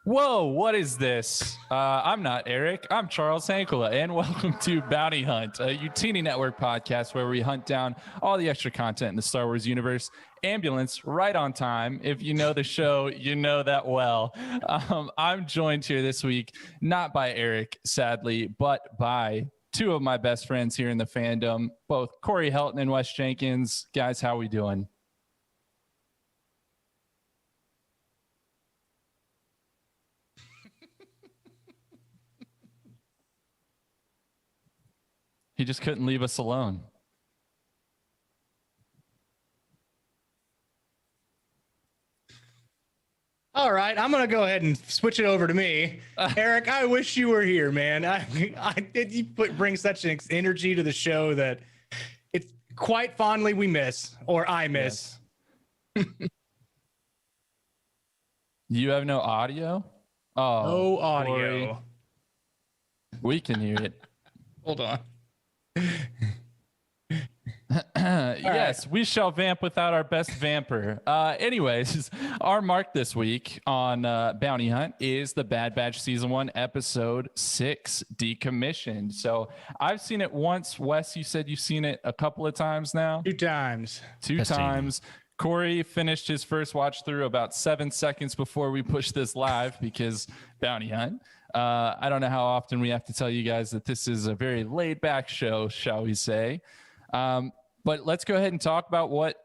Whoa, what is this? I'm not Eric. I'm Charles Hankula, and welcome to Bounty Hunt, a Utini Network podcast where we hunt down all the extra content in the Star Wars universe. Ambulance, right on time. If you know the show, you know that well. I'm joined here this week, not by Eric, sadly, but by two of my best friends here in the fandom, both Corey Helton and Wes Jenkins. Guys, how we doing? He just couldn't leave us alone. All right, I'm gonna go ahead and switch it over to me. Eric, I wish you were here, man. You bring such an energy to the show that it's quite fondly we miss, or I miss. Yes. You have no audio? Oh, no audio. Corey. We can hear it. Hold on. Yes, we shall vamp without our best vamper. Anyways, our mark this week on Bounty Hunt is the Bad Batch Season 1, Episode 6, Decommissioned. So I've seen it once. Wes, you said you've seen it a couple of times now? Two times. Corey finished his first watch through about 7 seconds before we pushed this live because Bounty Hunt. I don't know how often we have to tell you guys that this is a very laid back show, shall we say. But let's go ahead and talk about what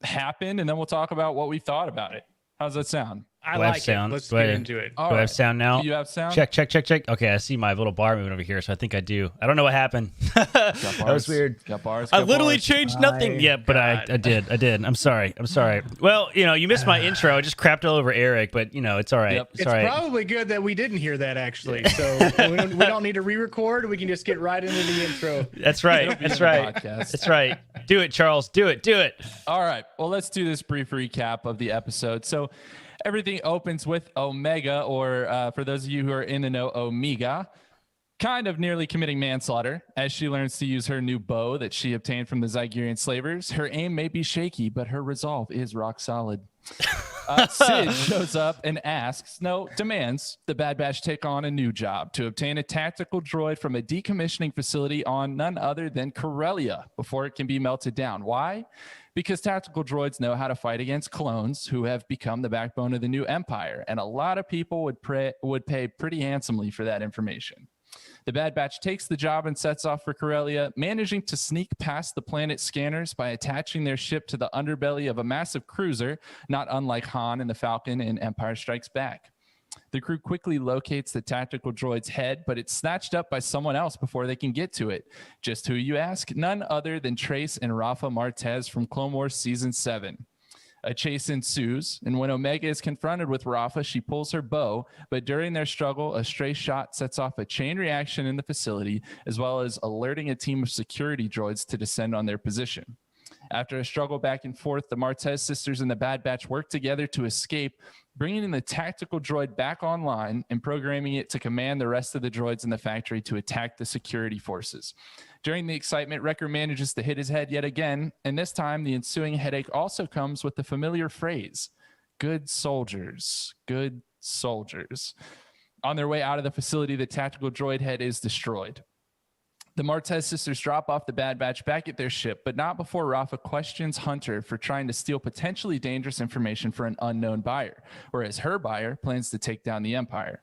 happened, and then we'll talk about what we thought about it. How's that sound? I like it. Let's get into it. Do I have sound now? Do you have sound? Check. Okay, I see my little bar moving over here, so I think I do. I don't know what happened. That was weird. Got bars. I literally changed nothing. Yeah, but I did. I'm sorry. Well, you missed my intro. I just crapped all over Eric, but it's all right. Yep. It's all right. probably good that we didn't hear that, actually. So we don't need to re-record. We can just get right into the intro. That's right. That's right. That's right. Do it, Charles. Do it. All right. Well, let's do this brief recap of the episode. So everything opens with Omega, or for those of you who are in the know, Omega, kind of nearly committing manslaughter as she learns to use her new bow that she obtained from the Zygerian slavers. Her aim may be shaky, but her resolve is rock solid. Sid shows up and demands the Bad Batch take on a new job to obtain a tactical droid from a decommissioning facility on none other than Corellia before it can be melted down. Why? Because tactical droids know how to fight against clones who have become the backbone of the new empire, and a lot of people would pay pretty handsomely for that information. The Bad Batch takes the job and sets off for Corellia, managing to sneak past the planet's scanners by attaching their ship to the underbelly of a massive cruiser, not unlike Han and the Falcon in Empire Strikes Back. The crew quickly locates the tactical droid's head, but it's snatched up by someone else before they can get to it. Just who, you ask? None other than Trace and Rafa Martez from Clone Wars Season 7. A chase ensues, and when Omega is confronted with Rafa, she pulls her bow, but during their struggle, a stray shot sets off a chain reaction in the facility, as well as alerting a team of security droids to descend on their position. After a struggle back and forth, the Martez sisters and the Bad Batch work together to escape, bringing the tactical droid back online and programming it to command the rest of the droids in the factory to attack the security forces. During the excitement, Wrecker manages to hit his head yet again, and this time the ensuing headache also comes with the familiar phrase, "Good soldiers, good soldiers." On their way out of the facility, the tactical droid head is destroyed. The Martez sisters drop off the Bad Batch back at their ship, but not before Rafa questions Hunter for trying to steal potentially dangerous information for an unknown buyer, whereas her buyer plans to take down the Empire.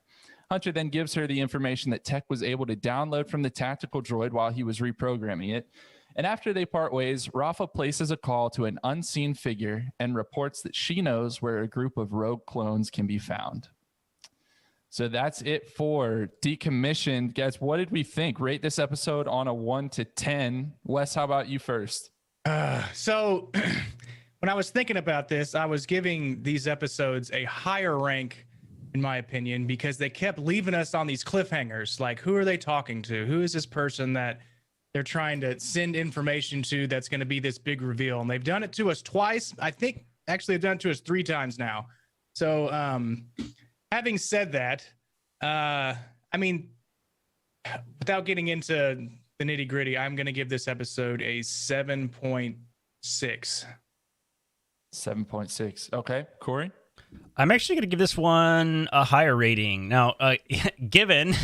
Hunter then gives her the information that Tech was able to download from the tactical droid while he was reprogramming it. And after they part ways, Rafa places a call to an unseen figure and reports that she knows where a group of rogue clones can be found. So that's it for Decommissioned. Guys, what did we think? Rate this episode on a 1 to 10. Wes, how about you first? So when I was thinking about this, I was giving these episodes a higher rank, in my opinion, because they kept leaving us on these cliffhangers. Like, who are they talking to? Who is this person that they're trying to send information to that's going to be this big reveal? And they've done it to us twice. I think actually they've done it to us 3 times now. So having said that, I mean, without getting into the nitty gritty, I'm going to give this episode a 7.6. 7.6. Okay. Corey? I'm actually going to give this one a higher rating. Now, given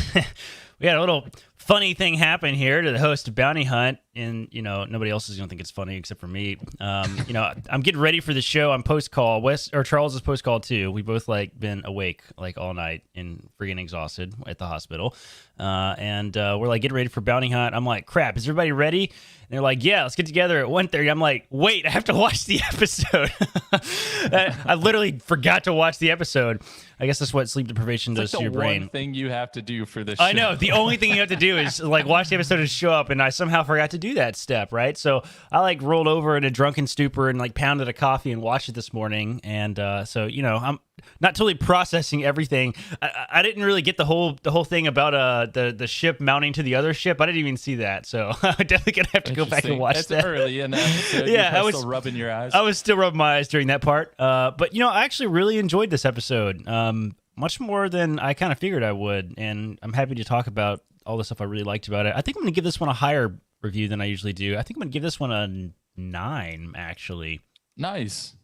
we had a little funny thing happen here to the host of Bounty Hunt, and nobody else is going to think it's funny except for me. I'm getting ready for the show. I'm post call. Charles is post call too. We both been awake all night and freaking exhausted at the hospital, and we're getting ready for Bounty Hunt. I'm like, crap, is everybody ready? And they're like, yeah, let's get together at 1:30. I'm like, wait, I have to watch the episode. I literally forgot to watch the episode. I guess that's what sleep deprivation does to your brain. One thing you have to do for this show. I know. The only thing you have to do is watch the episode and show up, and I somehow forgot to do that step, right? So I rolled over in a drunken stupor and pounded a coffee and watched it this morning. And so I'm not totally processing everything. I didn't really get the whole thing about the ship mounting to the other ship. I didn't even see that. So I'm definitely gonna have to go back and watch that. It's early in the episode. Yeah, I was still rubbing your eyes. I was still rubbing my eyes during that part. But I actually really enjoyed this episode. Much more than I kind of figured I would, and I'm happy to talk about all the stuff I really liked about it. I think I'm going to give this one a higher review than I usually do. I think I'm going to give this one a 9, actually. Nice.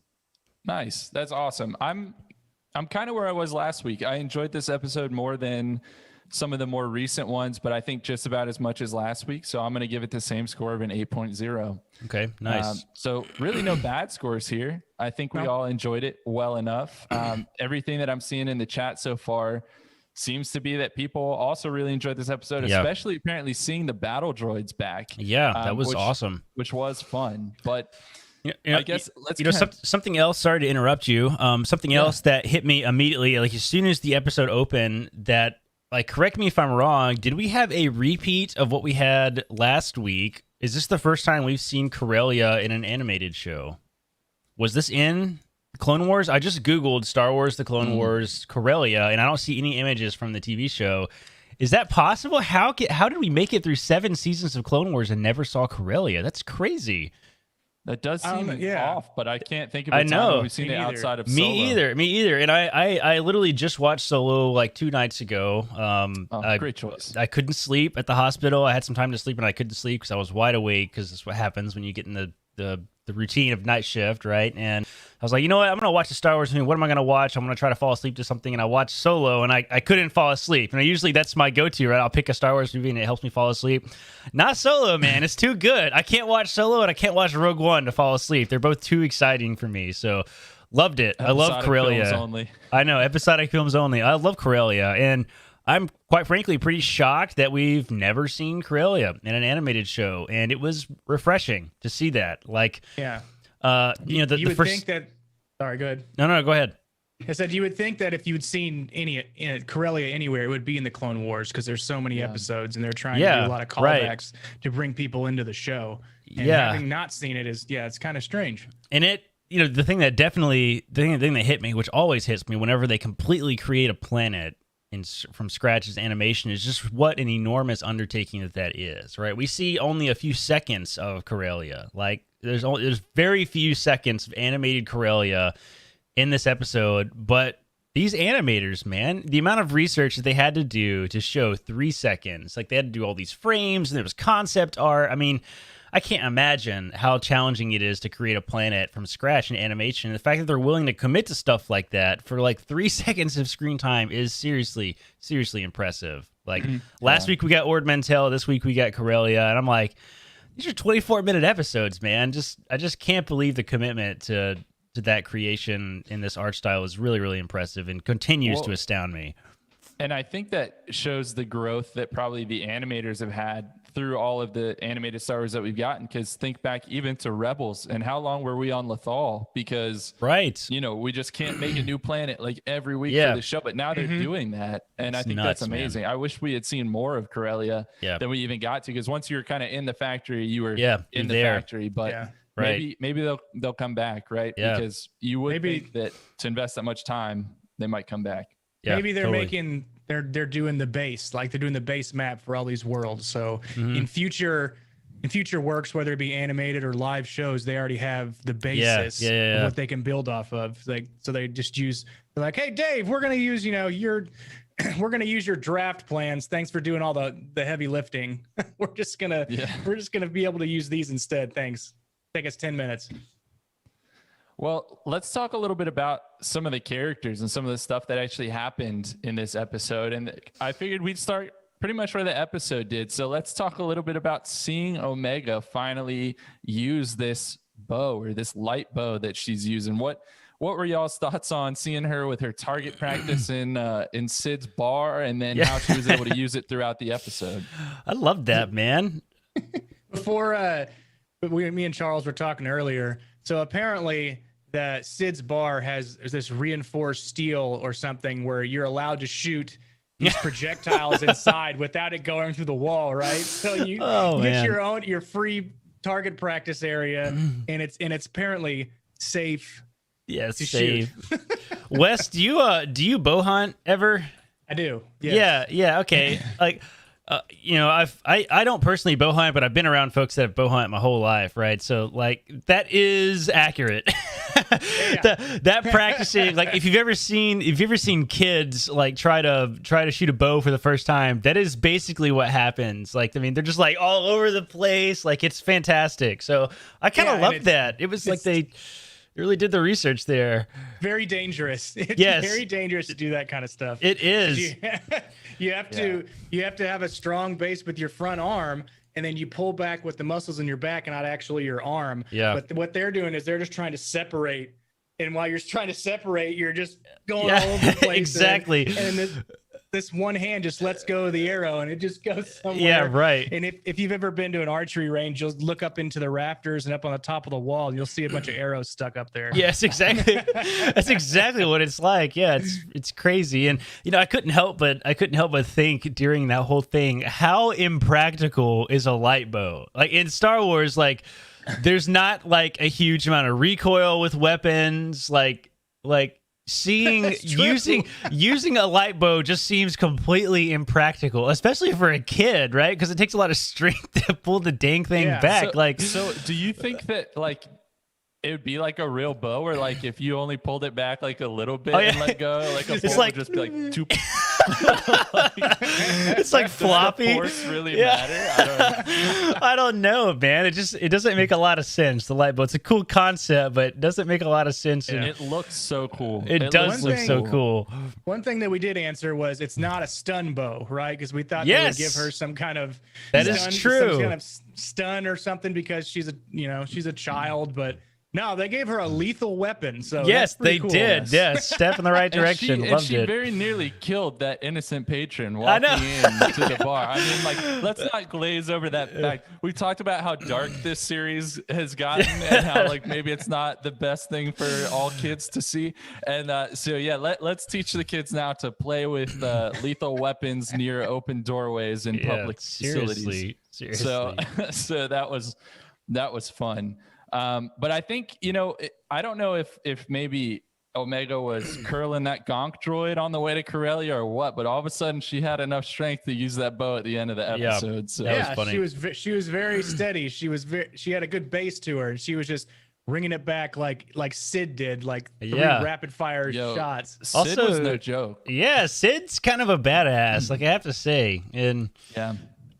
That's awesome. I'm kind of where I was last week. I enjoyed this episode more than some of the more recent ones, but I think just about as much as last week. So I'm going to give it the same score of an 8.0. Okay, nice. So really no bad scores here. I think we all enjoyed it well enough. Everything that I'm seeing in the chat so far seems to be that people also really enjoyed this episode, especially apparently seeing the battle droids back. Yeah, that was awesome. Which was fun. But I guess something else. Sorry to interrupt you. Something else that hit me immediately, as soon as the episode opened, that correct me if I'm wrong. Did we have a repeat of what we had last week? Is this the first time we've seen Corellia in an animated show? Was this in Clone Wars? I just Googled Star Wars The Clone Wars Corellia, and I don't see any images from the TV show. Is that possible? How did we make it through 7 seasons of Clone Wars and never saw Corellia? That's crazy. That does seem off, but I can't think of a I time know. when we've seen it outside of Solo. Me either. And I literally just watched Solo 2 nights ago. Great choice. I couldn't sleep at the hospital. I had some time to sleep, and I couldn't sleep because I was wide awake, because that's what happens when you get in the routine of night shift, right? And I was like, you know what? I'm going to watch the Star Wars movie. What am I going to watch? I'm going to try to fall asleep to something. And I watched Solo, and I couldn't fall asleep. And usually that's my go-to, right? I'll pick a Star Wars movie, and it helps me fall asleep. Not Solo, man. It's too good. I can't watch Solo, and I can't watch Rogue One to fall asleep. They're both too exciting for me. So loved it. I love Corellia. Films only. I know, episodic films only. I love Corellia. And I'm quite frankly pretty shocked that we've never seen Corellia in an animated show. And it was refreshing to see that. You would think that. Sorry, go ahead. No, go ahead. I said you would think that if you had seen any Corellia anywhere, it would be in the Clone Wars, because there's so many episodes and they're trying to do a lot of callbacks to bring people into the show. And having not seen it is it's kind of strange. And the thing that hit me, which always hits me whenever they completely create a planet from scratch as animation, is just what an enormous undertaking that is, right? We see only a few seconds of Corellia. There's very few seconds of animated Corellia in this episode, but these animators, man, the amount of research that they had to do to show 3 seconds, they had to do all these frames, and there was concept art. I mean, I can't imagine how challenging it is to create a planet from scratch in animation. The fact that they're willing to commit to stuff like that for 3 seconds of screen time is seriously impressive. Last week we got Ord Mantell, this week we got Corellia, and I'm like, these are 24-minute episodes, man. I just can't believe the commitment to that creation in this art style is really, really impressive and continues to astound me. And I think that shows the growth that probably the animators have had through all of the animated Star Wars that we've gotten. Because think back even to Rebels, and how long were we on Lothal? Because we just can't make a new planet every week for the show. But now they're doing that, and I think that's amazing. Man. I wish we had seen more of Corellia than we even got to. Because once you were kind of in the factory, you were in the factory. But maybe they'll come back, right? Yeah. Because you would think that to invest that much time, they might come back. Yeah, maybe they're doing the base, they're doing the base map for all these worlds. So in future works, whether it be animated or live shows, they already have the basis of what they can build off of. So they just they're like, hey Dave, we're gonna use we're gonna use your draft plans. Thanks for doing all the heavy lifting. we're just gonna be able to use these instead. Thanks. Take us 10 minutes. Well, let's talk a little bit about some of the characters and some of the stuff that actually happened in this episode. And I figured we'd start pretty much where the episode did. So let's talk a little bit about seeing Omega finally use this bow, or this light bow that she's using. What were y'all's thoughts on seeing her with her target practice in Sid's bar, and then how she was able to use it throughout the episode? I love that, man. Before me and Charles were talking earlier, so apparently that Sid's bar has this reinforced steel or something where you're allowed to shoot these projectiles inside without it going through the wall, right? So you get your free target practice area, and it's apparently safe. Yes, safe. Wes, do you bow hunt ever? I do. Yes. Yeah. Okay. Like, I don't personally bow hunt, but I've been around folks that have bow hunt my whole life, right? So like that is accurate. that practicing, like if you've ever seen kids like try to shoot a bow for the first time, that is basically what happens. Like, I mean, they're just like all over the place. Like, it's fantastic. So I kind of love that. It was like they really did the research there. Very dangerous. It's very dangerous to do that kind of stuff. It is. You have to have a strong base with your front arm, and then you pull back with the muscles in your back and not actually your arm. Yeah. But what they're doing is they're just trying to separate. And while you're trying to separate, you're just going all over the place. Exactly. And this one hand just lets go of the arrow, and it just goes somewhere. Yeah, right. And if you've ever been to an archery range, you'll look up into the rafters and up on the top of the wall, and you'll see a bunch of arrows stuck up there. Yes, exactly. That's exactly what it's like. Yeah, it's crazy. And I couldn't help but think during that whole thing, how impractical is a light bow? Like in Star Wars, like there's not like a huge amount of recoil with weapons, like seeing using a light bow just seems completely impractical, especially for a kid, right? Because it takes a lot of strength to pull the dang thing back. So do you think that like it would be like a real bow, or like if you only pulled it back like a little bit and let go, like a bow would just be like two. It's like floppy. Does the force really matter? I don't know, man. It doesn't make a lot of sense. The light bow. It's a cool concept, but it doesn't make a lot of sense. And it looks so cool. It does look so cool. One thing that we did answer was it's not a stun bow, right? Because we thought they would give her some kind of some kind of stun or something because she's a child, but. No, they gave her a lethal weapon. So yes, they cool. did. Yes, step in the right direction. Loved she it. very nearly killed that innocent patron walking into the bar. I mean, like, let's not glaze over that fact. We talked about how dark this series has gotten and how like maybe it's not the best thing for all kids to see. And let's teach the kids now to play with lethal weapons near open doorways in public facilities. Seriously. So that was fun. But I think, I don't know if maybe Omega was curling that gonk droid on the way to Corellia or what, but all of a sudden she had enough strength to use that bow at the end of the episode. Yeah, so that was funny. She was very steady. She had a good base to her, and she was just ringing it back like Sid did, like 3 rapid fire shots. Sid was no joke. Yeah, Sid's kind of a badass, like I have to say. And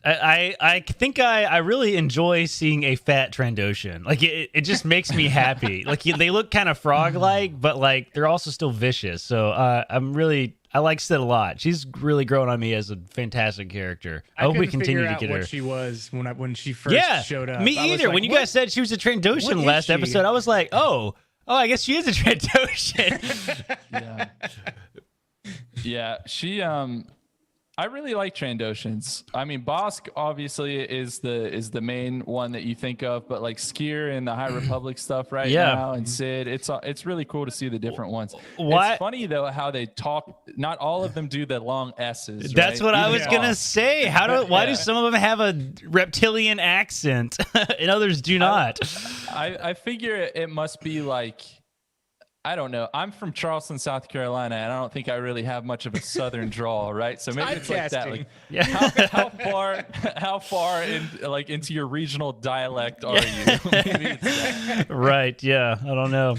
I think I really enjoy seeing a fat Trandoshan. Like it just makes me happy. Like they look kind of frog-like, but like they're also still vicious. So I like Sid a lot. She's really grown on me as a fantastic character. I hope we continue to get her. What she was when she first showed up. Me either. Like, when you guys said she was a Trandoshan last episode, I was like, oh, I guess she is a Trandoshan. Yeah, she I really like Trandoshans. I mean, Bosk obviously is the main one that you think of, but like Skier and the High Republic stuff now, and Sid, it's really cool to see the different ones. It's funny though how they talk. Not all of them do the long S's. That's what I was gonna say. Why do some of them have a reptilian accent and others do not? I figure it must be like. I don't know. I'm from Charleston, South Carolina, and I don't think I really have much of a Southern drawl, right? So maybe it's like that. Like, how far into your regional dialect are you? Maybe it's that. Right. Yeah. I don't know.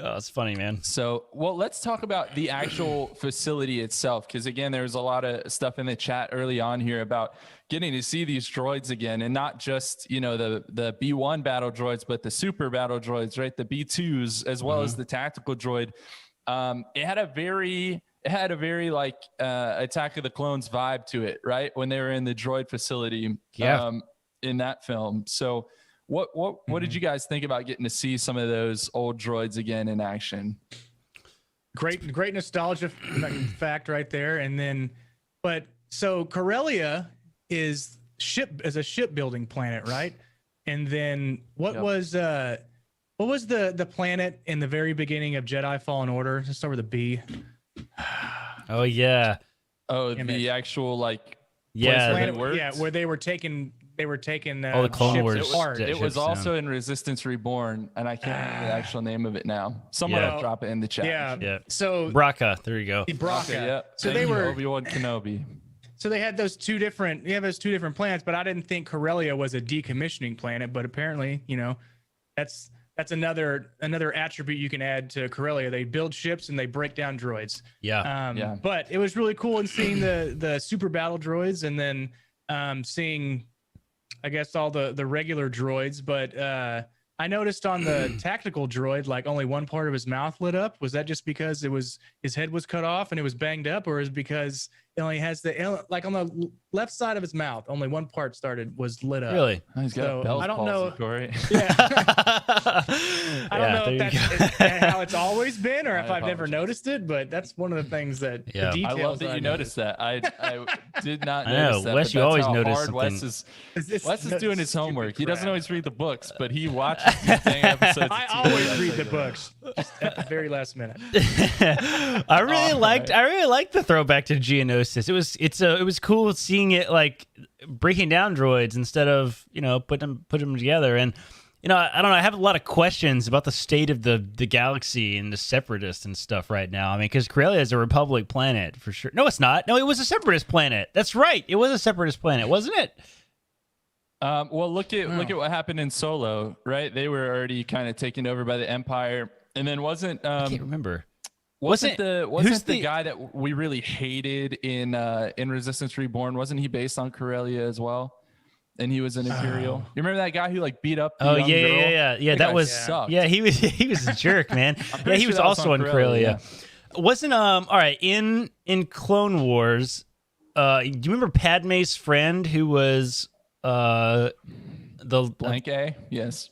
Oh, it's funny, man. So, well, let's talk about the actual facility itself, because again, there was a lot of stuff in the chat early on here about getting to see these droids again, and not just the B1 battle droids, but the super battle droids, right? The B2s as well as the tactical droid. It had a very like Attack of the Clones vibe to it, right? When they were in the droid facility, in that film. So. What did you guys think about getting to see some of those old droids again in action? Great nostalgia fact right there. And then, so Corellia is a shipbuilding planet, right? And then what was the planet in the very beginning of Jedi Fallen Order? Let's start with a B. Oh yeah. Oh, the actual like planet, where they were taking the Clone Wars. It was also in Resistance Reborn, and I can't remember the actual name of it now. Someone will drop it in the chat. Yeah. So Braca, there you go. Braca. Yeah. So they were Obi-Wan Kenobi. So they had those two different planets, but I didn't think Corellia was a decommissioning planet, but apparently, that's another attribute you can add to Corellia. They build ships and they break down droids. Yeah. But it was really cool in seeing the super battle droids, and then seeing, I guess, all the regular droids. But I noticed on the tactical droid, like only one part of his mouth lit up. Was that just because his head was cut off and it was banged up, or is it because it only has like on the left side of his mouth, only one part was lit up? Really? Oh, he's got Bell's I don't know. Corey. Yeah. I don't know if that's how it's always been, or if I've never noticed it, but that's one of the things that the details. I love that you noticed that. I did not I notice know. that. Wes, you always notice hard something. Wes is doing his homework. He doesn't always read the books, but he watches these dang episodes. I always read the books, just at the very last minute. I really liked the throwback to Geonosis. It was cool seeing it like breaking down droids instead of put them together. And I don't know, I have a lot of questions about the state of the galaxy and the Separatists and stuff right now. I mean, because Corellia is a Republic planet for sure. No, it's not. No, it was a Separatist planet. That's right, it was a Separatist planet, wasn't it? Well, look at what happened in Solo, right? They were already kind of taken over by the Empire, and then wasn't I can't remember. Wasn't the guy that we really hated in Resistance Reborn? Wasn't he based on Corellia as well? And he was an Imperial. You remember that guy who like beat up? The young girl? Yeah. That was sucked. Yeah, he was a jerk, man. Yeah, he was also on Corellia. Wasn't all right in Clone Wars? Do you remember Padme's friend who was the Blank A? Yes.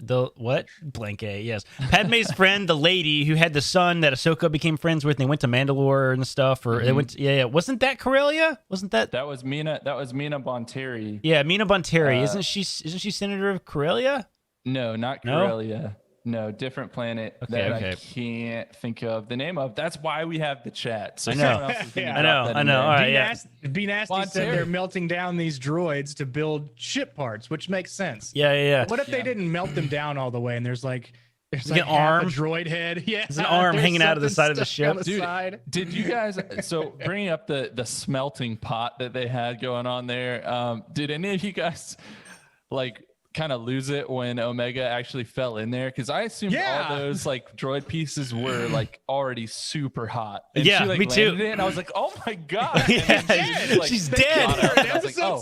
The what? Blank A, yes. Padme's friend, the lady who had the son that Ahsoka became friends with, and they went to Mandalore and stuff, or they went wasn't that Corellia? Wasn't that was Mina Bonteri. Yeah, Mina Bonteri. Isn't she senator of Corellia? No, not Corellia. No, different planet that I can't think of the name of. That's why we have the chat. So I know. I know. All right, Be nasty said they're melting down these droids to build ship parts, which makes sense. Yeah. What if they didn't melt them down all the way and there's like an arm, a droid head? Yeah, there's an arm hanging out of the side of the ship. Dude, did you guys? So bringing up the smelting pot that they had going on there, did any of you guys like kind of lose it when Omega actually fell in there? Because I assumed all those like droid pieces were like already super hot. And she, like, me too. It, and I was like, oh my god, she's dead. I was like, oh,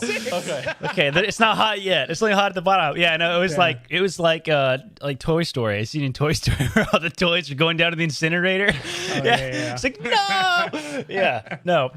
okay. It's not hot yet. It's only hot at the bottom. Yeah, no, it was like Toy Story. I seen in Toy Story where all the toys are going down to the incinerator. It's like no.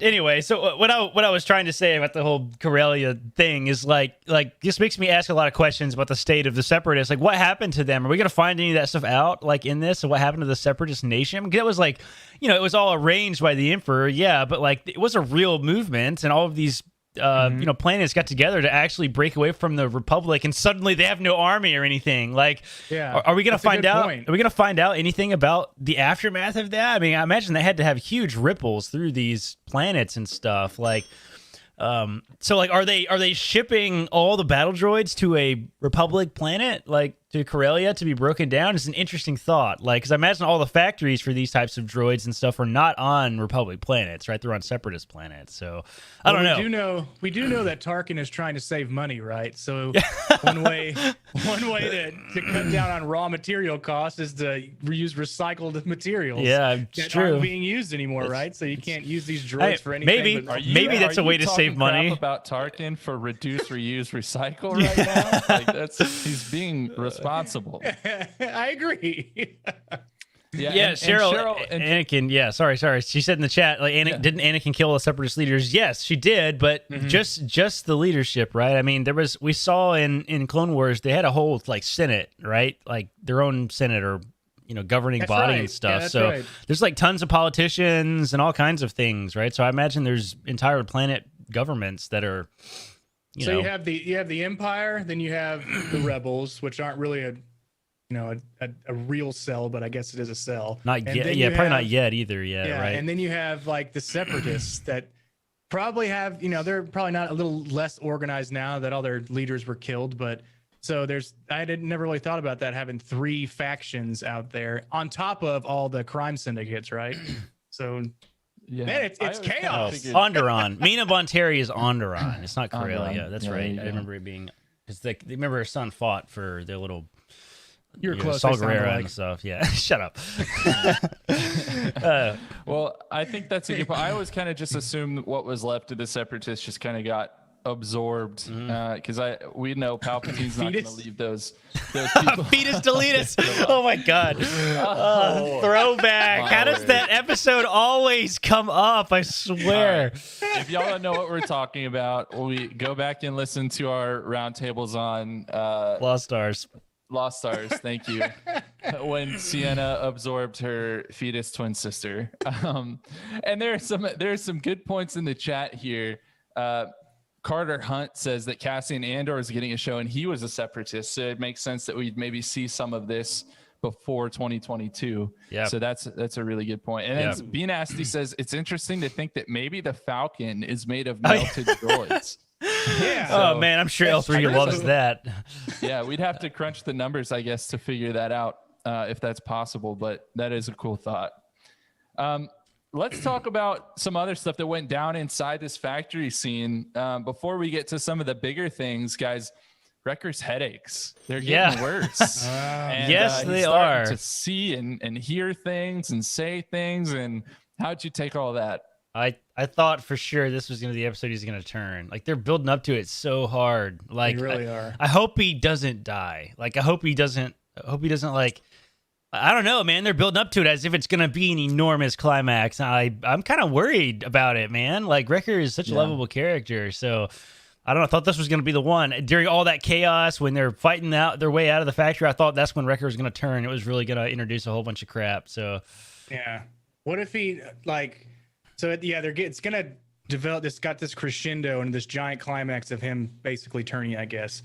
Anyway, so what I was trying to say about the whole Corellia thing is like this makes me ask a lot of questions about the state of the Separatists. Like, what happened to them? Are we gonna find any of that stuff out, like in this? And what happened to the Separatist nation? Because it was like, it was all arranged by the Emperor, but like it was a real movement, and all of these planets got together to actually break away from the Republic, and suddenly they have no army or anything. Like, are we gonna find out? Are we gonna find out anything about the aftermath of that? I mean, I imagine they had to have huge ripples through these planets and stuff. Like, so like, are they shipping all the battle droids to a Republic planet? Like, to Corellia to be broken down is an interesting thought. Like, because I imagine all the factories for these types of droids and stuff are not on Republic planets, right? They're on Separatist planets. So I don't know. We do know that Tarkin is trying to save money, right? So one way to cut down on raw material costs is to reuse recycled materials. Yeah, it's that true. aren't being used anymore, right? So you can't use these droids for anything. Maybe that's a way to save money. About Tarkin for reduce, reuse, recycle right now. Like he's being responsible. I agree. Yeah, Cheryl and Anakin. Yeah, sorry. She said in the chat, like, didn't Anakin kill the Separatist leaders? Yes, she did, but just the leadership, right? I mean, we saw in Clone Wars they had a whole like Senate, right? Like their own Senate or governing body and stuff. Yeah, so there's like tons of politicians and all kinds of things, right? So I imagine there's entire planet governments that are. You have the Empire, then you have the Rebels, which aren't really a real cell, but I guess it is a cell. Not yet. Yeah, probably not yet either. Yeah, right. And then you have like the Separatists that probably have, they're probably not a little less organized now that all their leaders were killed, but so I never really thought about that, having 3 factions out there on top of all the crime syndicates, right? So yeah, man, it's chaos. Onderon. Mina Bonteri is Onderon. It's not Corellia. Onderon. That's right. I remember it being because remember her son fought for their little. You're close. Saw Gerrera and stuff. Yeah, shut up. Well, I think that's a good point. I always kind of just assumed what was left of the Separatists just kind of got absorbed because we know Palpatine's not going to leave those people. Fetus deletus. Oh my god. Throwback. How does that episode always come up? I swear. Right. If y'all don't know what we're talking about, we go back and listen to our roundtables on Lost Stars. Lost Stars, thank you. When Sienna absorbed her fetus twin sister. And there's some good points in the chat here. Carter Hunt says that Cassian Andor is getting a show and he was a Separatist, so it makes sense that we'd maybe see some of this before 2022. Yeah. So that's a really good point. And then B Nasty says it's interesting to think that maybe the Falcon is made of melted droids. Yeah. So, oh man, I'm sure L3 loves that. Yeah, we'd have to crunch the numbers, I guess, to figure that out if that's possible. But that is a cool thought. Let's talk about some other stuff that went down inside this factory scene. Before we get to some of the bigger things, guys, Wrecker's headaches. They're getting worse. And, yes, they are. To see and hear things and say things. And how'd you take all that? I thought for sure this was going to be the episode he's going to turn. Like, they're building up to it so hard. Like, they really are. I hope he doesn't die. Like, I hope he doesn't like, I don't know, man. They're building up to it as if it's going to be an enormous climax. I'm kind of worried about it, man. Like, Wrecker is such a lovable character. So, I don't know. I thought this was going to be the one. During all that chaos, when they're fighting out their way out of the factory, I thought that's when Wrecker was going to turn. It was really going to introduce a whole bunch of crap. So, yeah. What if he, like... So it's gonna develop. This got this crescendo and this giant climax of him basically turning, I guess.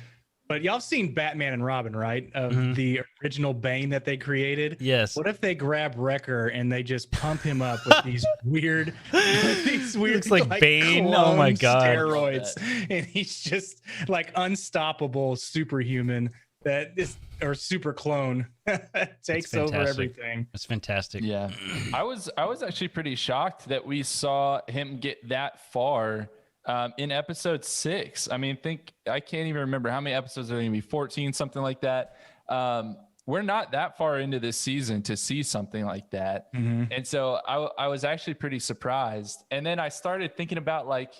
But y'all seen Batman and Robin, right? Of the original Bane that they created. Yes. What if they grab Wrecker and they just pump him up with these weird, looks like Bane. Oh my god, steroids, and he's just like unstoppable superhuman. Or super clone takes over everything. It's fantastic. Yeah. I was actually pretty shocked that we saw him get that far in episode 6. I mean, I can't even remember how many episodes are going to be, 14, something like that. We're not that far into this season to see something like that. And so I was actually pretty surprised. And then I started thinking about like,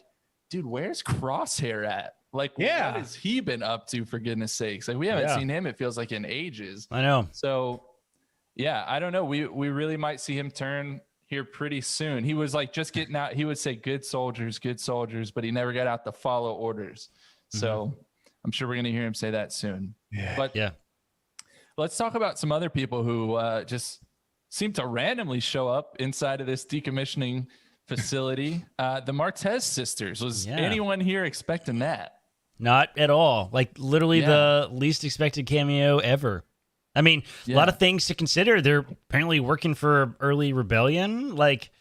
dude, where's Crosshair at? Like, what has he been up to, for goodness sakes? Like, we haven't seen him, it feels like, in ages. I know. So, yeah, I don't know. We really might see him turn here pretty soon. He was, like, just getting out. He would say, good soldiers, but he never got out to follow orders. So, I'm sure we're going to hear him say that soon. Yeah. But let's talk about some other people who just seem to randomly show up inside of this decommissioning facility. The Martez sisters. Was anyone here expecting that? Not at all. Like, literally the least expected cameo ever. I mean, a lot of things to consider. They're apparently working for early rebellion. Like,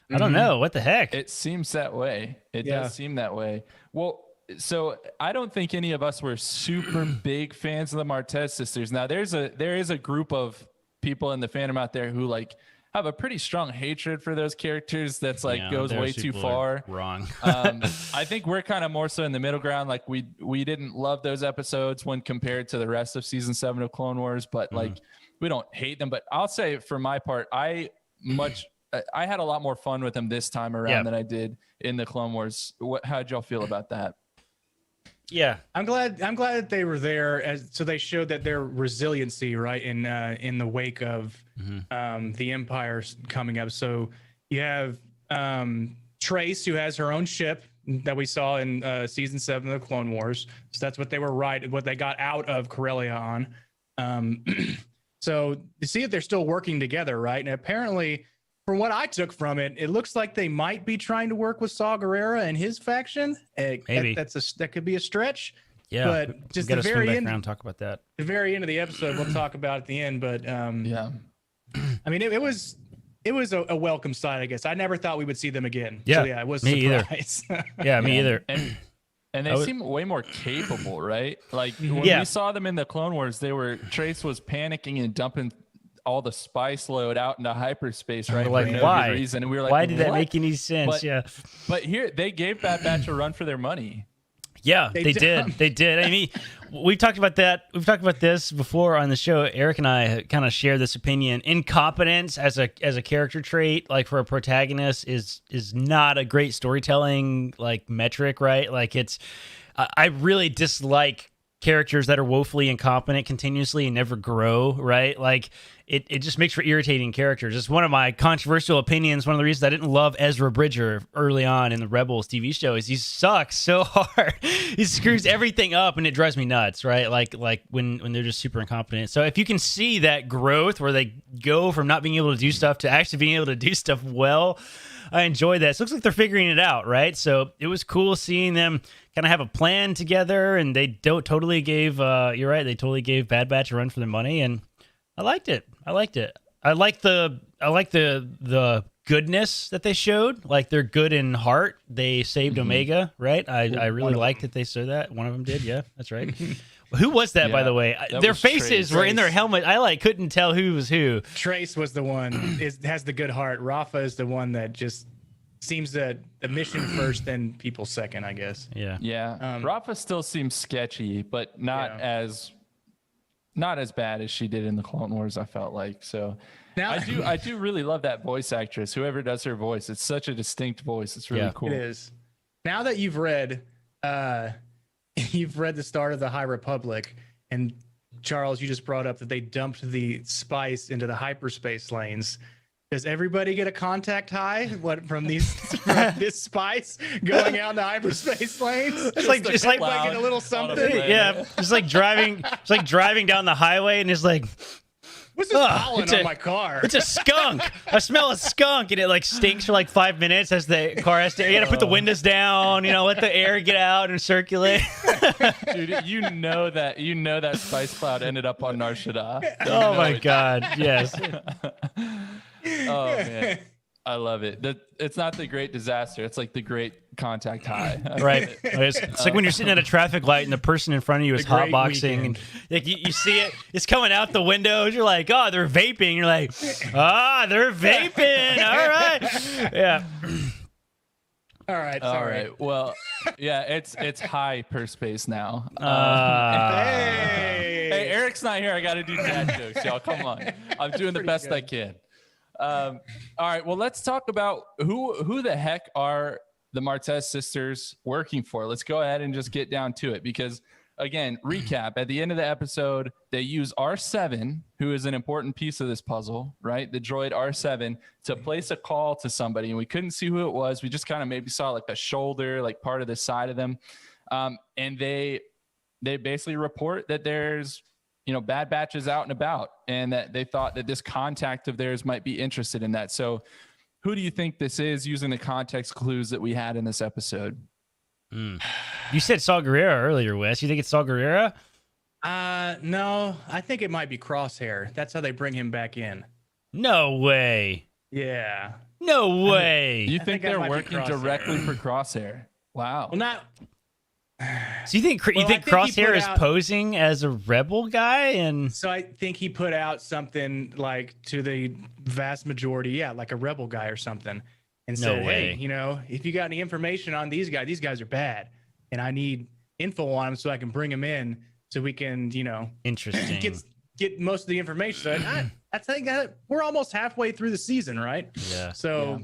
I don't know. What the heck? It seems that way. It does seem that way. Well, so I don't think any of us were super big fans of the Martez sisters. Now there is a group of people in the fandom out there who like have a pretty strong hatred for those characters that's like goes way too far. Wrong. I think we're kind of more so in the middle ground. Like we didn't love those episodes when compared to the rest of season 7 of Clone Wars, but like we don't hate them. But I'll say for my part, I had a lot more fun with them this time around than I did in the Clone Wars. How'd y'all feel about that? Yeah, I'm glad that they were there, so they showed that their resiliency, right, in the wake of the Empire coming up. So you have Trace, who has her own ship that we saw in season 7 of the Clone Wars. So that's what they got out of Corellia on. So you see if they're still working together, right? And apparently, from what I took from it, it looks like they might be trying to work with Saw Gerrera and his faction. Maybe that could be a stretch. Yeah, but just the very end. Talk about that. The very end of the episode, we'll talk about at the end. But I mean, it was a welcome sight, I guess. I never thought we would see them again. Yeah, so, yeah, it was me a surprise. Either. Me either. And they seem way more capable, right? Like when we saw them in the Clone Wars, Trace was panicking and dumping all the spice load out into hyperspace, right? Like, for no why? good reason. And we were like, why did that make any sense? But here they gave Bad Batch a run for their money. Yeah, they did. They did. I mean, we've talked about that. We've talked about this before on the show. Eric and I kind of share this opinion. Incompetence as a character trait, like for a protagonist, is not a great storytelling like metric, right? Like I really dislike characters that are woefully incompetent continuously and never grow, right? Like it just makes for irritating characters. It's one of my controversial opinions. One of the reasons I didn't love Ezra Bridger early on in the Rebels TV show is he sucks so hard. He screws everything up and it drives me nuts, right? Like when they're just super incompetent. So if you can see that growth where they go from not being able to do stuff to actually being able to do stuff well, I enjoy that. So it looks like they're figuring it out, right? So it was cool seeing them kind of have a plan together, and they totally gave. You're right. They totally gave Bad Batch a run for their money, and I liked it. I like the goodness that they showed. Like they're good in heart. They saved Omega, right? I really liked that they said that. One of them did. Yeah, that's right. Who was that, by the way? Their faces were in their helmet. I couldn't tell who was who. Trace was the one has the good heart. Rafa is the one that just seems that the mission first, then people second, I guess. Yeah. Rafa still seems sketchy, but not as bad as she did in the Clone Wars, I felt like. So now I do really love that voice actress. Whoever does her voice, it's such a distinct voice. It's really cool. It is. Now that you've read the start of the High Republic, and Charles, you just brought up that they dumped the spice into the hyperspace lanes. Does everybody get a contact high? From this spice going out into hyperspace lanes? It's like a little something. Yeah, it's like driving. It's like driving down the highway, and it's like, what's this pollen on my car? It's a skunk. I smell a skunk, and it like stinks for like 5 minutes as the car has to. You got to put the windows down. Let the air get out and circulate. Dude, you know that spice cloud ended up on Nar Shaddaa. Oh my God! Yes. Oh man, I love it. It's not the great disaster. It's like the great contact high. Right. It's like when you're sitting at a traffic light and the person in front of you is hotboxing, and like you see it. It's coming out the windows. You're like, oh, they're vaping. You're like, they're vaping. All right. Yeah. All right. All right. Well, yeah, it's hyperspace now. Hey, Eric's not here. I got to do dad jokes, y'all. Come on. I'm doing the best I can. All right. Well, let's talk about who the heck are the Martez sisters working for. Let's go ahead and just get down to it because, again, recap. At the end of the episode, they use R7, who is an important piece of this puzzle, right? The droid R7 to place a call to somebody, and we couldn't see who it was. We just kind of maybe saw like a shoulder, like part of the side of them, and they basically report that there's Bad Batches out and about, and that they thought that this contact of theirs might be interested in that. So who do you think this is using the context clues that we had in this episode? You said Saw Gerrera earlier, Wes. You think it's Saw Gerrera? No, I think it might be Crosshair. That's how they bring him back in. No way. Yeah. No way. You think they're working directly for Crosshair? Wow. Well, So you think Well, I think he Crosshair put is out- posing as a rebel guy? And So I think he put out something like to the vast majority, like a rebel guy or something, and No said, way. "Hey, if you got any information on these guys are bad, and I need info on them so I can bring them in so we can, interesting. get most of the information." So I think that we're almost halfway through the season, right? Yeah. So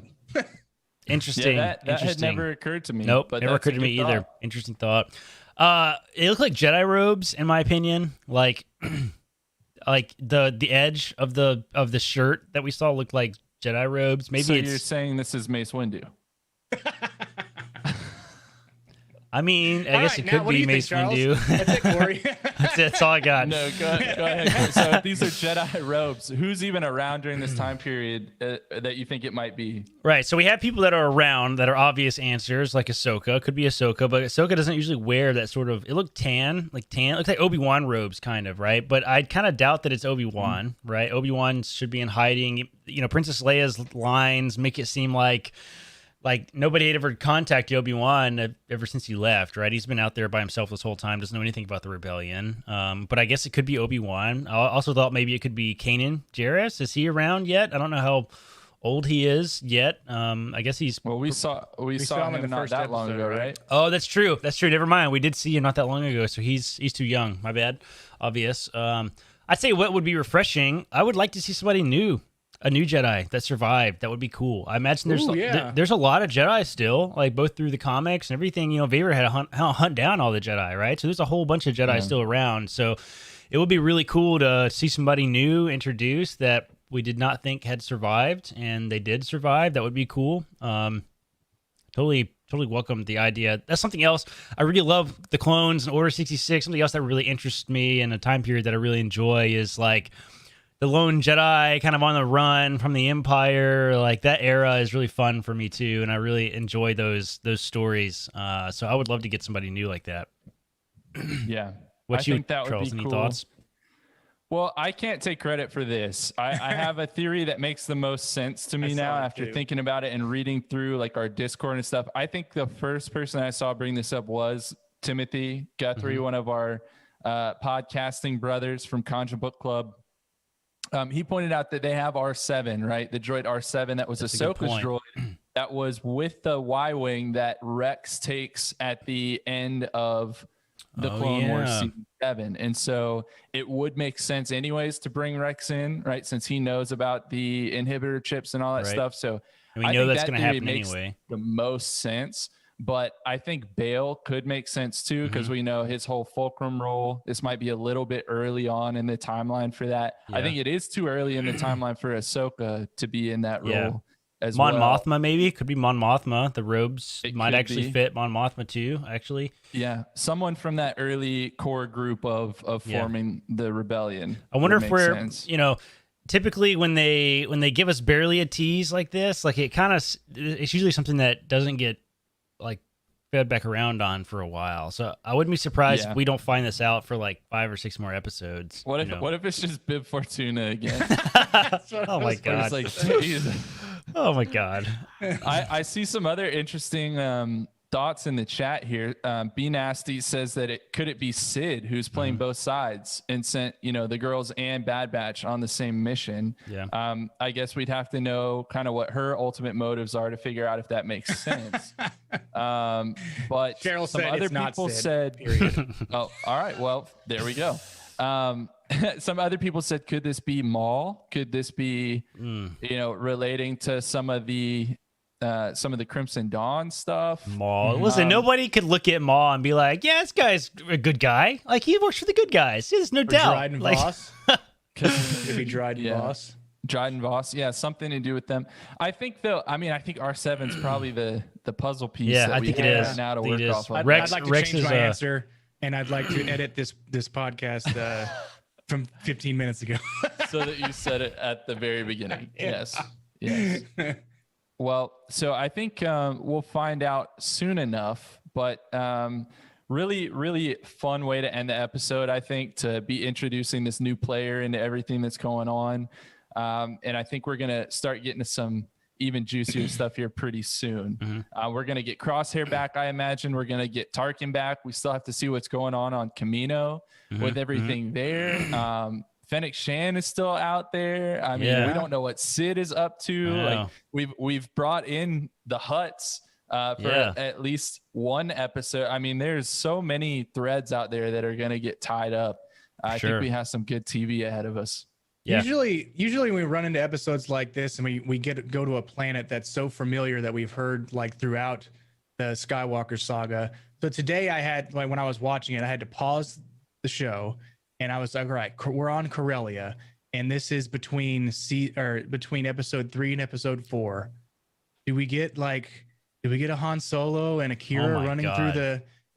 Interesting. Yeah, that had interesting. never occurred to me. Nope, but never that's a occurred to me good either. thought. Interesting thought. It looked like Jedi robes, in my opinion. Like, like the edge of the shirt that we saw looked like Jedi robes. Maybe So it's. you're saying this is Mace Windu? I mean, I All guess right, it now, could what do be you think, Mace Charles? Windu. That's it, Corey. That's all I got. No, go ahead. So if these are Jedi robes, who's even around during this time period that you think it might be? Right. So we have people that are around that are obvious answers, like Ahsoka. Could be Ahsoka, but Ahsoka doesn't usually wear that sort of. It looked tan. It looks like Obi-Wan robes, kind of, right? But I kind of doubt that it's Obi-Wan, right? Obi-Wan should be in hiding. Princess Leia's lines make it seem like nobody had ever contacted Obi-Wan ever since he left, right? He's been out there by himself this whole time, doesn't know anything about the rebellion. But I guess it could be Obi-Wan. I also thought maybe it could be Kanan Jarrus. Is he around yet? I don't know how old he is yet. I guess he's. Well, we saw saw him in him the not first that long episode, ago, right? right? Oh, that's true. That's true. Never mind. We did see him not that long ago, so he's too young. My bad. Obvious. I'd say what would be refreshing. I would like to see somebody new. A new Jedi that survived. That would be cool. I imagine there's a lot of Jedi still, like both through the comics and everything. Vader had to hunt down all the Jedi, right? So there's a whole bunch of Jedi still around. So it would be really cool to see somebody new introduced that we did not think had survived, and they did survive. That would be cool. Totally welcome the idea. That's something else. I really love the clones and Order 66. Something else that really interests me in a time period that I really enjoy is like the lone Jedi kind of on the run from the Empire. Like that era is really fun for me too, and I really enjoy those stories. So I would love to get somebody new like that. Yeah. What I you, think that would Charles? be Any cool. thoughts? Well, I can't take credit for this. I have a theory that makes the most sense to me now after thinking about it and reading through like our Discord and stuff. I think the first person I saw bring this up was Timothy Guthrie, one of our podcasting brothers from Conjure Book Club. He pointed out that they have R7, right? The droid R7 that was Ahsoka's droid that was with the Y-Wing that Rex takes at the end of the Clone Wars Season 7. And so it would make sense anyways to bring Rex in, right? Since he knows about the inhibitor chips and all that stuff. So and we know that's going to happen anyway. The most sense. But I think Bale could make sense too, because we know his whole Fulcrum role. This might be a little bit early on in the timeline for that. I think it is too early in the timeline for Ahsoka to be in that role as Mon well. Mothma maybe. Could be Mon Mothma. The robes might could actually be. fit Mon Mothma too, actually. Yeah, someone from that early core group of forming the rebellion. I wonder if we're, sense. typically when they give us barely a tease like this, like it's usually something that doesn't get like fed back around on for a while. So I wouldn't be surprised if we don't find this out for like 5 or 6 more episodes. What if it's just Bib Fortuna again? Oh my god! It's like, Jesus. Oh my god! I see some other interesting thoughts in the chat here. B Nasty says that could it be Sid who's playing both sides and sent the girls and Bad Batch on the same mission. Yeah. I guess we'd have to know kind of what her ultimate motives are to figure out if that makes sense. But Cheryl some said other it's not people Sid, said, period. "Oh, all right. Well, there we go." Some other people said, "Could this be Maul? Could this be relating to some of the Crimson Dawn stuff?" Maul. Listen, nobody could look at Maul and be like, "Yeah, this guy's a good guy. Like he works for the good guys. There's no doubt." Dryden Like, Voss. Could be Dryden Voss. Dryden Voss, yeah, something to do with them. I think R7's probably the puzzle piece. Yeah, that I we think it have is. now to I think work it is. off of. I'd Rex like to Rex change is my answer, and I'd like to edit this podcast from 15 minutes ago. So that you said it at the very beginning. Yes. Well, so I think we'll find out soon enough, but really, really fun way to end the episode, I think, to be introducing this new player into everything that's going on. And I think we're going to start getting to some even juicier stuff here pretty soon. We're going to get Crosshair back, I imagine. We're going to get Tarkin back. We still have to see what's going on Camino with everything there. Fennec Shan is still out there. I mean, we don't know what Sid is up to. Like we've brought in the Hutts for at least one episode. I mean, there's so many threads out there that are going to get tied up. I think we have some good TV ahead of us. Yeah. Usually when we run into episodes like this and we go to a planet that's so familiar that we've heard like throughout the Skywalker saga. So today I had, like, when I was watching it, I had to pause the show and I was like, all right, we're on Corellia and this is between episode 3 and episode 4. Do we get a Han Solo and a Kira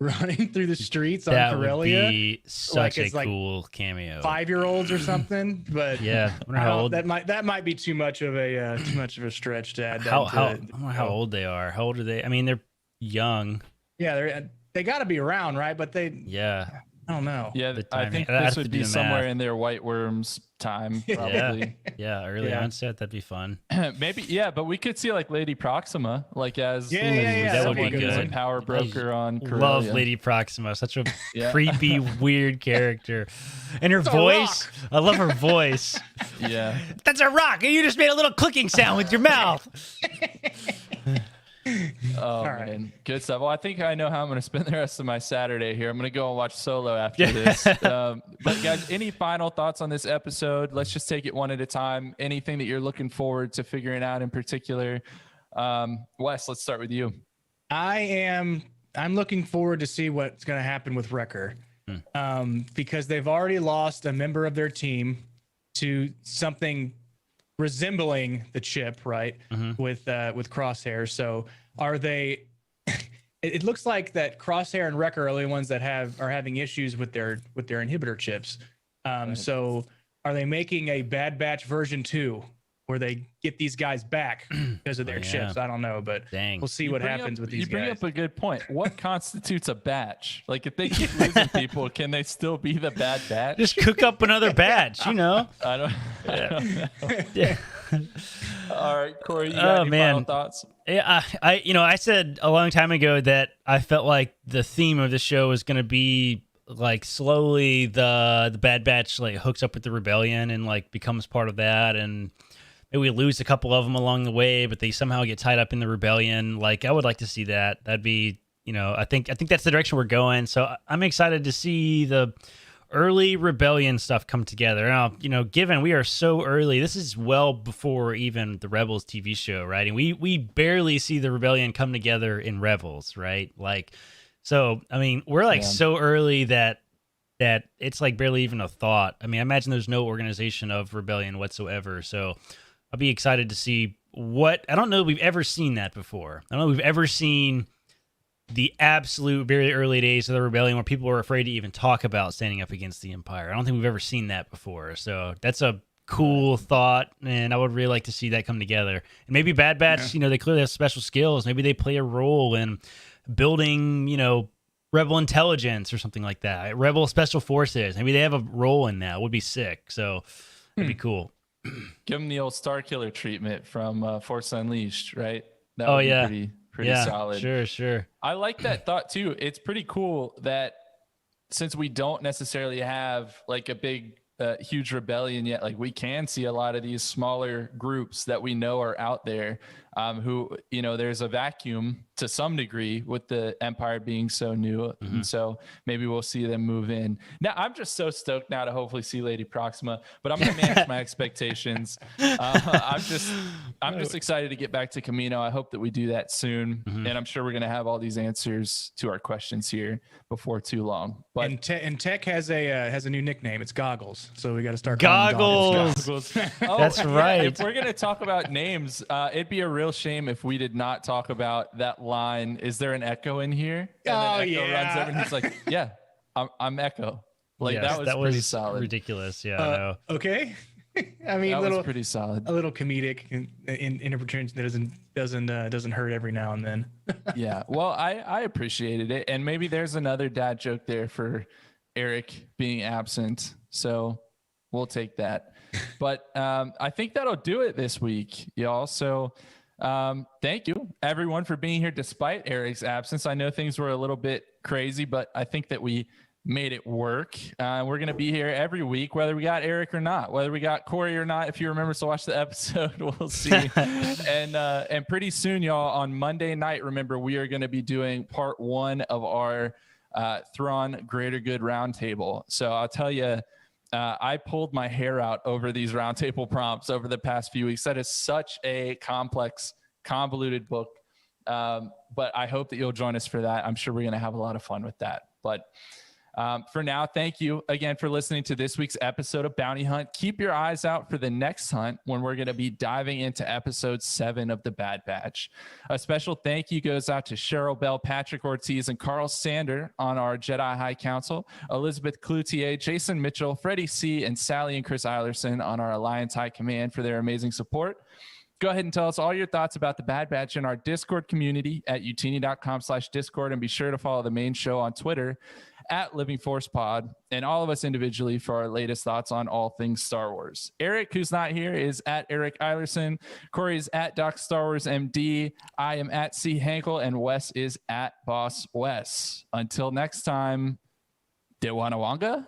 running through the streets on Corellia? That would be such a cool cameo. 5-year-olds or something, but that might be too much of a stretch to add. I don't know how old they are. How old are they? I mean, they're young. Yeah, they got to be around, right? But I don't know. Yeah, I think this would be somewhere in their White Worms time, probably. Early onset, that'd be fun. Maybe, but we could see like Lady Proxima, like as that would be good. A power broker on Corellia. Love Lady Proxima, such a creepy, weird character, and her voice. I love her voice. Yeah, that's a rock, and you just made a little clicking sound with your mouth. Oh man, good stuff. Well, I think I know how I'm going to spend the rest of my Saturday here. I'm going to go and watch Solo after this. But guys, any final thoughts on this episode? Let's just take it one at a time. Anything that you're looking forward to figuring out in particular? Wes, let's start with you. I'm looking forward to see what's going to happen with Wrecker, because they've already lost a member of their team to something resembling the chip, right? With Crosshair. So are they? It looks like that Crosshair and Wrecker are the ones that are having issues with their inhibitor chips. So are they making a Bad Batch version 2 where they get these guys back because of their chips? I don't know, but we'll see what happens with these guys. You bring up a good point. What constitutes a batch? Like, if they keep losing people, can they still be the Bad Batch? Just cook up another batch, I don't know. All right, Corey, you got any final thoughts? Yeah, I said a long time ago that I felt like the theme of the show is going to be like slowly the Bad Batch like hooks up with the rebellion and like becomes part of that, and maybe we lose a couple of them along the way, but they somehow get tied up in the rebellion. Like, I would like to see that. That'd be, I think that's the direction we're going. So I'm excited to see the early rebellion stuff come together. Now, given we are so early, this is well before even the Rebels TV show, right? And we barely see the rebellion come together in Rebels, right? Like, so, I mean, we're like so early that it's like barely even a thought. I mean, I imagine there's no organization of rebellion whatsoever. So I'll be excited to see I don't know if we've ever seen that before. I don't know if we've ever seen the absolute very early days of the rebellion where people were afraid to even talk about standing up against the Empire. I don't think we've ever seen that before. So that's a cool thought, and I would really like to see that come together. And maybe Bad Batch, they clearly have special skills. Maybe they play a role in building, Rebel intelligence or something like that. Rebel special forces. Maybe they have a role in that. It would be sick. So it'd be cool. Give them the old Star Killer treatment from Force Unleashed, right? That would be pretty solid. Sure. I like that thought too. It's pretty cool that since we don't necessarily have like a big, huge rebellion yet, like we can see a lot of these smaller groups that we know are out there, who, there's a vacuum to some degree with the Empire being so new. And so maybe we'll see them move in. Now, I'm just so stoked now to hopefully see Lady Proxima, but I'm going to manage my expectations. I'm just excited to get back to Camino. I hope that we do that soon. And I'm sure we're going to have all these answers to our questions here before too long. But and Tech has a new nickname. It's Goggles. So we got to start Goggles. That's right. If we're going to talk about names, it'd be a real shame if we did not talk about that line. Is there an Echo in here? And then Echo runs over and he's like, yeah, I'm Echo. Like, yes, that was pretty solid. Ridiculous. Yeah. I know. Okay. I mean, that was pretty solid. A little comedic in interpretation that doesn't hurt every now and then. Yeah. Well, I appreciated it. And maybe there's another dad joke there for Eric being absent. So we'll take that. But I think that'll do it this week, y'all. So Thank you, everyone, for being here despite Eric's absence. I know things were a little bit crazy, but I think that we made it work. We're going to be here every week, whether we got Eric or not, whether we got Corey or not. If you remember to watch the episode, we'll see. And pretty soon, y'all, on Monday night, remember, we are going to be doing part 1 of our Thrawn Greater Good Roundtable. So I'll tell you, I pulled my hair out over these roundtable prompts over the past few weeks. That is such a complex, convoluted book. But I hope that you'll join us for that. I'm sure we're going to have a lot of fun with that. But for now, thank you again for listening to this week's episode of Bounty Hunt. Keep your eyes out for the next hunt when we're going to be diving into episode 7 of The Bad Batch. A special thank you goes out to Cheryl Bell, Patrick Ortiz, and Carl Sander on our Jedi High Council, Elizabeth Cloutier, Jason Mitchell, Freddie C., and Sally and Chris Eilerson on our Alliance High Command for their amazing support. Go ahead and tell us all your thoughts about The Bad Batch in our Discord community at utini.com/Discord, and be sure to follow the main show on Twitter at Living Force Pod, and all of us individually for our latest thoughts on all things Star Wars. Eric, who's not here, is at Eric Eilerson. Corey is at Doc Star Wars MD. I am at C Hankel, and Wes is at Boss Wes. Until next time, Dewanawanga.